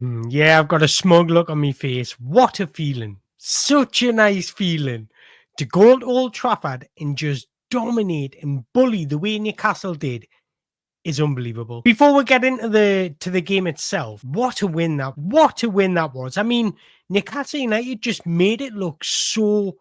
Yeah, I've got a smug look on my face. What a feeling. Such a nice feeling. To go to Old Trafford and just dominate and bully the way Newcastle did is unbelievable. Before we get into the game itself, what a win that was. I mean, Newcastle United just made it look so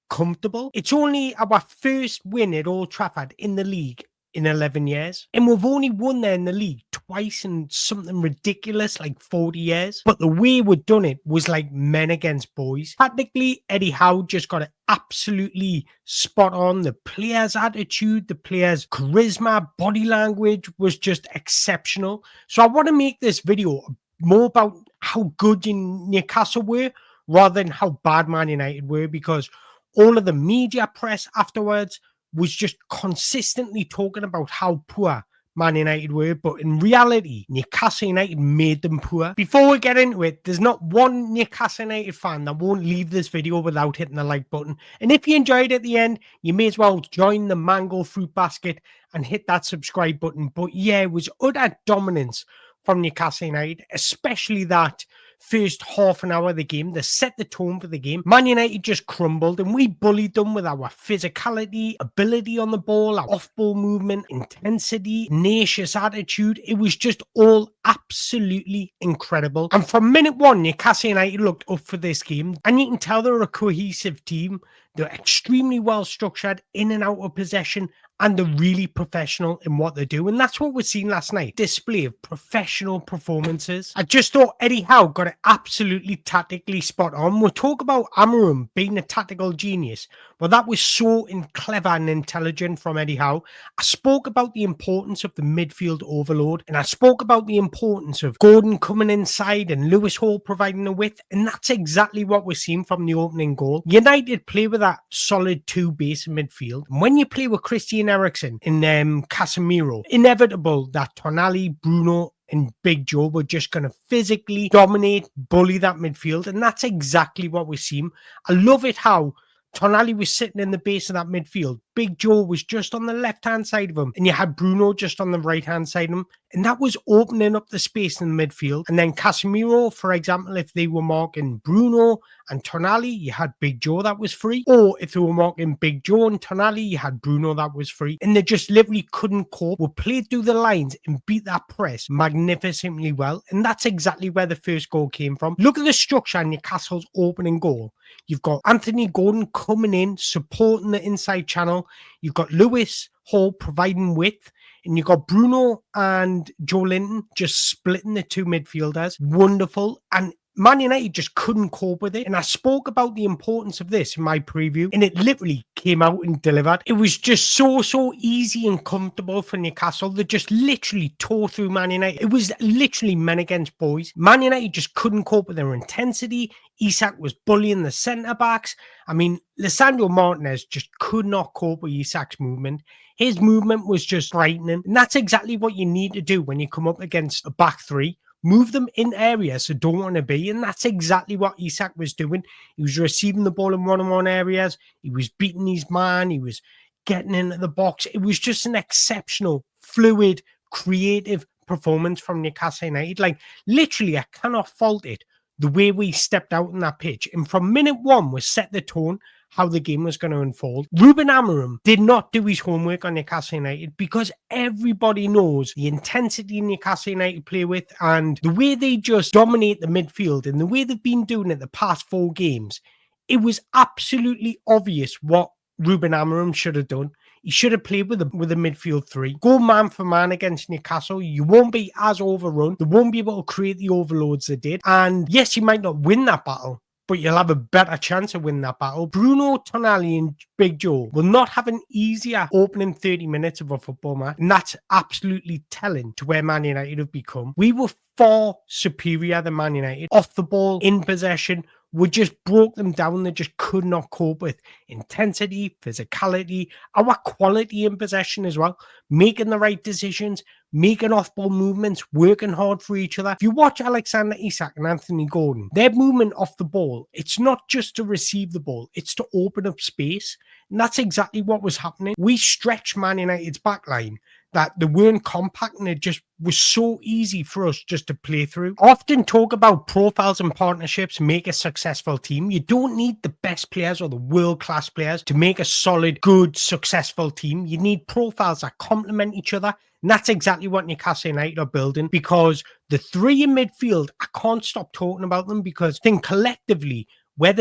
comfortable. It's only our first win at Old Trafford in the league in 11 years, and we've only won there in the league twice in something ridiculous like 40 years. But the way we'd done it was like men against boys. Practically, Eddie Howe just got it absolutely spot on. The players' attitude, the players' charisma, body language was just exceptional. So I want to make this video more about how good Newcastle were rather than how bad Man United were, because all of the media press afterwards was just consistently talking about how poor Man United were, but in reality, Newcastle United made them poor. Before we get into it, there's not one Newcastle United fan that won't leave this video without hitting the like button. And if you enjoyed it at the end, you may as well join the mango fruit basket and hit that subscribe button. But yeah, it was utter dominance from Newcastle United, especially that first half an hour of the game. They set the tone for the game. Man United just crumbled, and we bullied them with our physicality, ability on the ball, our off-ball movement, intensity, tenacious attitude. It was just all absolutely incredible. And from minute one, Newcastle United looked up for this game, and you can tell they're a cohesive team. They're extremely well structured in and out of possession, and they're really professional in what they do. And that's what we're seeing last night. Display of professional performances. I just thought Eddie Howe got it absolutely tactically spot on. We'll talk about Amarum being a tactical genius. Well, that was so clever and intelligent from Eddie Howe. I spoke about the importance of the midfield overload, and I spoke about the importance of Gordon coming inside and Lewis Hall providing the width, and that's exactly what we're seeing from the opening goal. United play with that solid two base in midfield, and when you play with Christian Eriksen and Casemiro, inevitable that Tonali, Bruno and Big Joe were just going to physically dominate, bully that midfield, and that's exactly what we're seeing. I love it how Tonali was sitting in the base of that midfield. Big Joe was just on the left-hand side of him, and you had Bruno just on the right-hand side of him, and that was opening up the space in the midfield. And then Casemiro, for example, if they were marking Bruno and Tonali, you had Big Joe that was free. Or if they were marking Big Joe and Tonali, you had Bruno that was free. And they just literally couldn't cope. We played through the lines and beat that press magnificently well, and that's exactly where the first goal came from. Look at the structure in Newcastle's opening goal. You've got Anthony Gordon coming in, supporting the inside channel. You've got Lewis Hall providing width, and you've got Bruno and Joe Linton just splitting the two midfielders. Wonderful. And Man United just couldn't cope with it. And I spoke about the importance of this in my preview, and it literally came out and delivered. It was just so easy and comfortable for Newcastle. They just literally tore through Man United. It was literally men against boys. Man United just couldn't cope with their intensity. Isak was bullying the centre-backs. I mean, Lisandro Martinez just could not cope with Isak's movement. His movement was just frightening. And that's exactly what you need to do when you come up against a back three. Move them in areas they don't want to be, and that's exactly what Isak was doing. He was receiving the ball in one-on-one areas. He was beating his man. He was getting into the box. It was just an exceptional, fluid, creative performance from Newcastle United. Like, literally, I cannot fault it. The way we stepped out on that pitch. And from minute one, we set the tone how the game was going to unfold. Ruben Amorim did not do his homework on Newcastle United, because everybody knows the intensity Newcastle United play with and the way they just dominate the midfield and the way they've been doing it the past 4 games. It was absolutely obvious what Ruben Amorim should have done. He should have played with a midfield three. Go man for man against Newcastle. You won't be as overrun. They won't be able to create the overloads they did. And yes, you might not win that battle, but you'll have a better chance of winning that battle. Bruno, Tonali and Big Joe will not have an easier opening 30 minutes of a football match. And that's absolutely telling to where Man United have become. We were far superior than Man United. Off the ball, in possession, we just broke them down. They just could not cope with intensity, physicality, our quality in possession as well, making the right decisions, making off-ball movements, working hard for each other. If you watch Alexander Isak and Anthony Gordon, their movement off the ball, it's not just to receive the ball, it's to open up space. And that's exactly what was happening. We stretched Man United's backline. that they weren't compact and it just was so easy for us just to play through. I often talk about profiles and partnerships make a successful team. You don't need the best players or the world-class players to make a solid, good, successful team. You need profiles that complement each other. And that's exactly what Newcastle United are building, because the three in midfield, I can't stop talking about them, because I think collectively, we're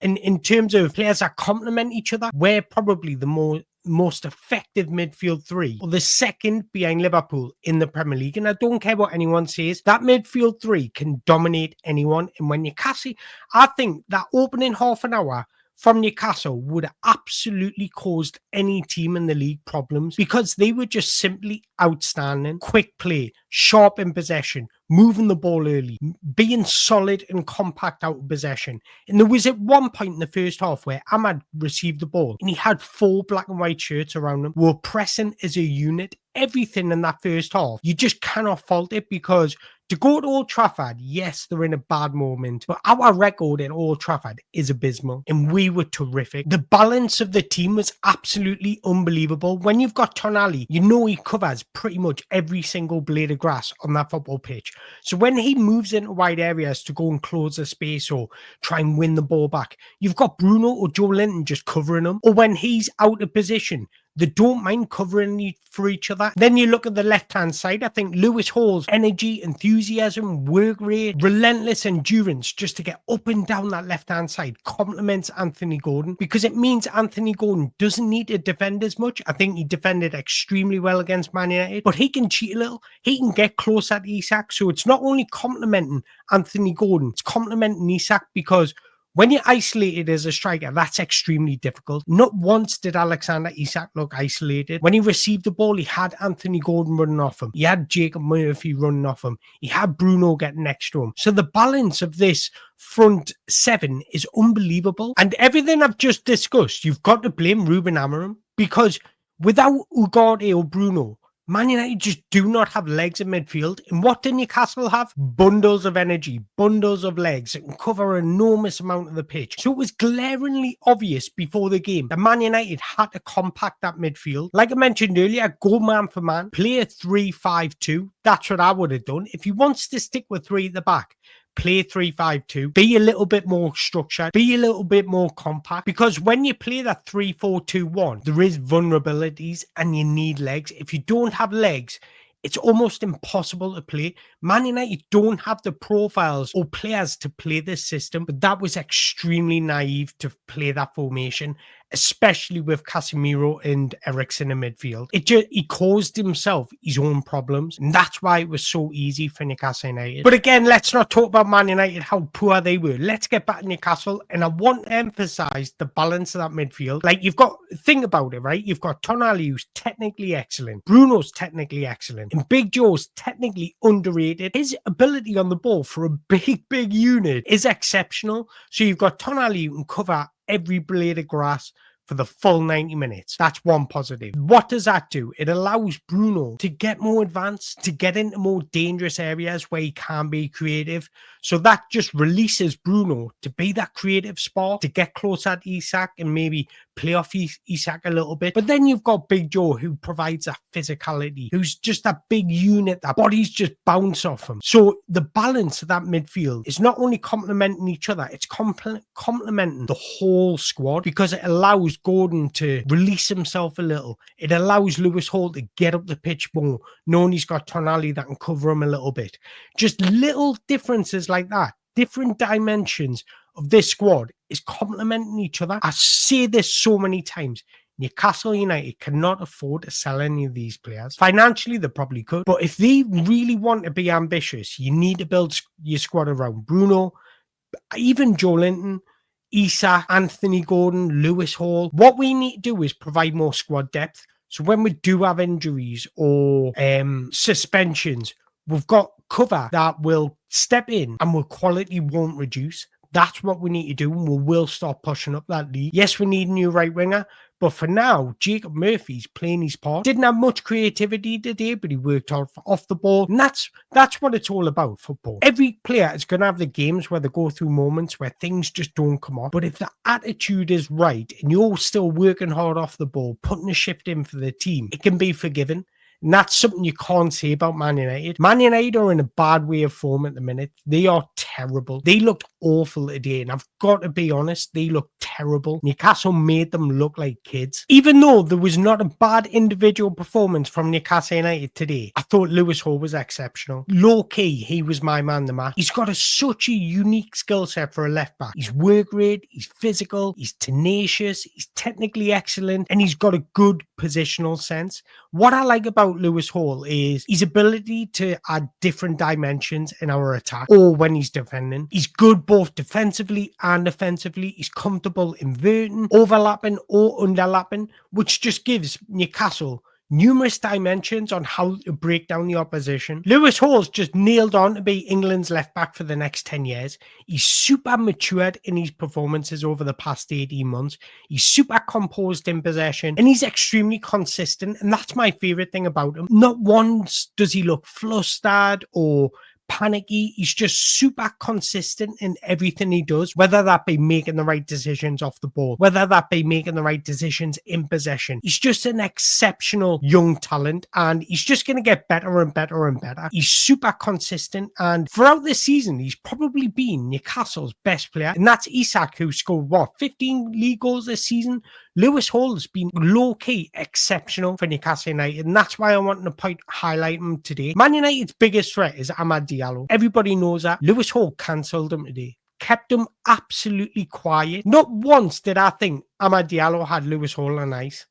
in terms of players that complement each other, we're probably the most effective midfield three, or the second behind Liverpool in the Premier League. And I don't care what anyone says, that midfield three can dominate anyone. And when Newcastle, I think that opening half an hour from Newcastle would have absolutely caused any team in the league problems, because they were just simply outstanding. Quick play, sharp in possession, moving the ball early, being solid and compact out of possession. And there was at one point in the first half where Ahmad received the ball and he had 4 black and white shirts around him. We were pressing as a unit. Everything in that first half, you just cannot fault it, because to go to Old Trafford, yes, they're in a bad moment, but our record at Old Trafford is abysmal, and we were terrific. The balance of the team was absolutely unbelievable. When you've got Tonali, you know he covers pretty much every single blade of grass on that football pitch. So when he moves into wide areas to go and close the space or try and win the ball back, you've got Bruno or Joe Linton just covering him. Or when he's out of position, they don't mind covering for each other. Then you look at the left-hand side. I think Lewis Hall's energy, enthusiasm, work rate, relentless endurance just to get up and down that left-hand side complements Anthony Gordon, because it means Anthony Gordon doesn't need to defend as much. I think he defended extremely well against Man United, but he can cheat a little. He can get close at Isak. So it's not only complementing Anthony Gordon, it's complementing Isak, because when you're isolated as a striker, that's extremely difficult. Not once did Alexander Isak look isolated. When he received the ball, he had Anthony Gordon running off him. He had Jacob Murphy running off him. He had Bruno getting next to him. So the balance of this front seven is unbelievable. And everything I've just discussed, you've got to blame Ruben Amorim, because without Ugarte or Bruno, Man United just do not have legs in midfield. And what do Newcastle have? Bundles of energy, bundles of legs that can cover an enormous amount of the pitch. So it was glaringly obvious before the game that Man United had to compact that midfield. Like I mentioned earlier, go man for man, play a 3-5-2. That's what I would have done. If he wants to stick with 3 at the back, play 3-5-2, be a little bit more structured, be a little bit more compact, because when you play that 3-4-2-1, there is vulnerabilities and you need legs. If you don't have legs, it's almost impossible to play. Man United don't have the profiles or players to play this system, but that was extremely naive to play that formation, especially with Casemiro and Eriksen in midfield. He caused himself his own problems, and that's why it was so easy for Newcastle United. But again, let's not talk about Man United, how poor they were. Let's get back to Newcastle, and I want to emphasize the balance of that midfield. Like, think about it, right? You've got Tonali, who's technically excellent. Bruno's technically excellent. And Big Joe's technically underrated. His ability on the ball for a big unit is exceptional. So you've got Tonali who can cover every blade of grass for the full 90 minutes. That's one positive. What does that do? It allows Bruno to get more advanced, to get into more dangerous areas where he can be creative. So that just releases Bruno to be that creative spark, to get closer at Isak and maybe play off Isak a little bit. But then you've got Big Joe, who provides that physicality, who's just that big unit, that bodies just bounce off him. So the balance of that midfield is not only complementing each other, it's complementing the whole squad, because it allows Gordon to release himself a little. It allows Lewis Hall to get up the pitch more, knowing he's got Tonali that can cover him a little bit. Just little differences like that, different dimensions of this squad is complementing each other. I say this so many times. Newcastle United cannot afford to sell any of these players. Financially, they probably could. But if they really want to be ambitious, you need to build your squad around Bruno, even Joe Linton, Isak, Anthony Gordon, Lewis Hall. What we need to do is provide more squad depth. So when we do have injuries or suspensions, we've got cover that will step in and our quality won't reduce. That's what we need to do, and we will start pushing up that league. Yes, we need a new right winger, but for now, Jacob Murphy's playing his part. Didn't have much creativity today, but he worked hard off the ball, and that's what it's all about, football. Every player is going to have the games where they go through moments where things just don't come off. But if the attitude is right, and you're still working hard off the ball, putting a shift in for the team, it can be forgiven. And that's something you can't say about Man United. Man United are in a bad way of form at the minute. They are terrible. They looked awful today. And I've got to be honest, they look terrible. Newcastle made them look like kids. Even though there was not a bad individual performance from Newcastle United today, I thought Lewis Hall was exceptional. Low key, he was my man the match. He's got such a unique skill set for a left back. He's work rate, he's physical, he's tenacious, he's technically excellent, and he's got a good positional sense. What I like about Lewis Hall is his ability to add different dimensions in our attack or when he's defending. He's good both defensively and offensively. He's comfortable inverting, overlapping or underlapping, which just gives Newcastle numerous dimensions on how to break down the opposition. Lewis Hall's just nailed on to be England's left back for the next 10 years. He's super matured in his performances over the past 18 months. He's super composed in possession and he's extremely consistent. And that's my favorite thing about him. Not once does he look flustered or panicky. He's just super consistent in everything he does, whether that be making the right decisions off the ball, whether that be making the right decisions in possession. He's just an exceptional young talent and he's just going to get better and better and better. He's super consistent and throughout this season, he's probably been Newcastle's best player, and that's Isak, who scored 15 league goals this season. Lewis Hall has been low-key exceptional for Newcastle United, and that's why I want to highlight him today. Man United's biggest threat is Amad Diallo. Everybody knows that. Lewis Hall cancelled him today. Kept him absolutely quiet. Not once did I think Amad Diallo had Lewis Hall on ice.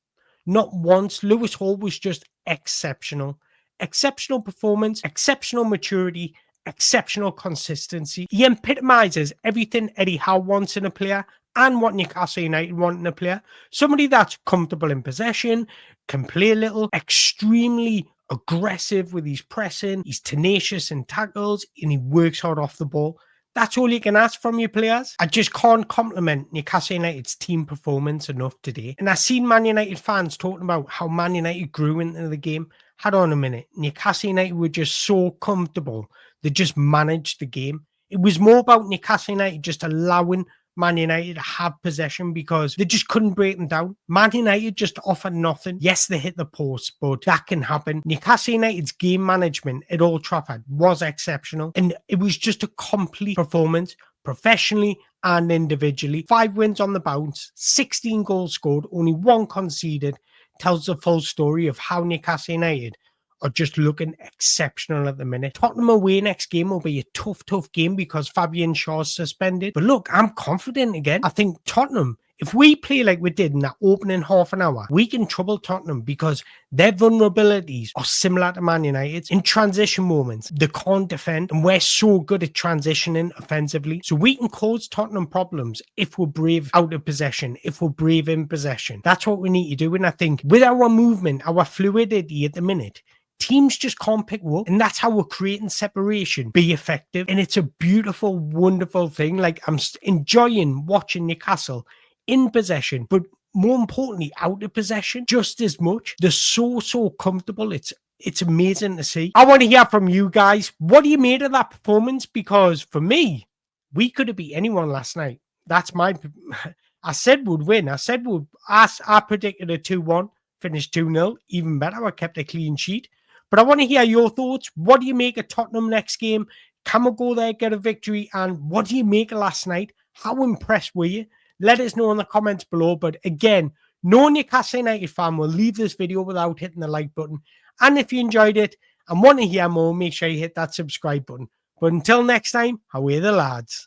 Not once. Lewis Hall was just exceptional. Exceptional performance, exceptional maturity, exceptional consistency. He epitomizes everything Eddie Howe wants in a player and what Newcastle United want in a player. Somebody that's comfortable in possession, can play a little, extremely aggressive with his pressing, he's tenacious in tackles, and he works hard off the ball. That's all you can ask from your players. I just can't compliment Newcastle United's team performance enough today. And I've seen Man United fans talking about how Man United grew into the game. Hold on a minute. Newcastle United were just so comfortable. They just managed the game. It was more about Newcastle United just allowing Man United to have possession because they just couldn't break them down. Man United just offered nothing. Yes, they hit the post, but that can happen. Newcastle United's game management at Old Trafford was exceptional, and it was just a complete performance, professionally and individually. 5 wins on the bounce, 16 goals scored, only 1 conceded, tells the full story of how Newcastle United are just looking exceptional at the minute. Tottenham away next game will be a tough game because Fabian Schär's suspended. But look, I'm confident again. I think Tottenham, if we play like we did in that opening half an hour, we can trouble Tottenham because their vulnerabilities are similar to Man United's. In transition moments, they can't defend, and we're so good at transitioning offensively. So we can cause Tottenham problems if we're brave out of possession, if we're brave in possession. That's what we need to do. And I think with our movement, our fluidity at the minute, teams just can't pick up, and that's how we're creating separation, be effective. And it's a beautiful, wonderful thing. Like, I'm enjoying watching Newcastle in possession, but more importantly, out of possession just as much. They're so comfortable. It's amazing to see. I want to hear from you guys. What do you made of that performance? Because for me, we could have beat anyone last night. That's my... I said we'd win. I said I predicted a 2-1, finished 2-0. Even better, I kept a clean sheet. But I want to hear your thoughts. What do you make of Tottenham next game? Can we go there, get a victory? And what do you make of last night? How impressed were you? Let us know in the comments below. But again, no Newcastle United fan will leave this video without hitting the like button. And if you enjoyed it and want to hear more, make sure you hit that subscribe button. But until next time, away the lads.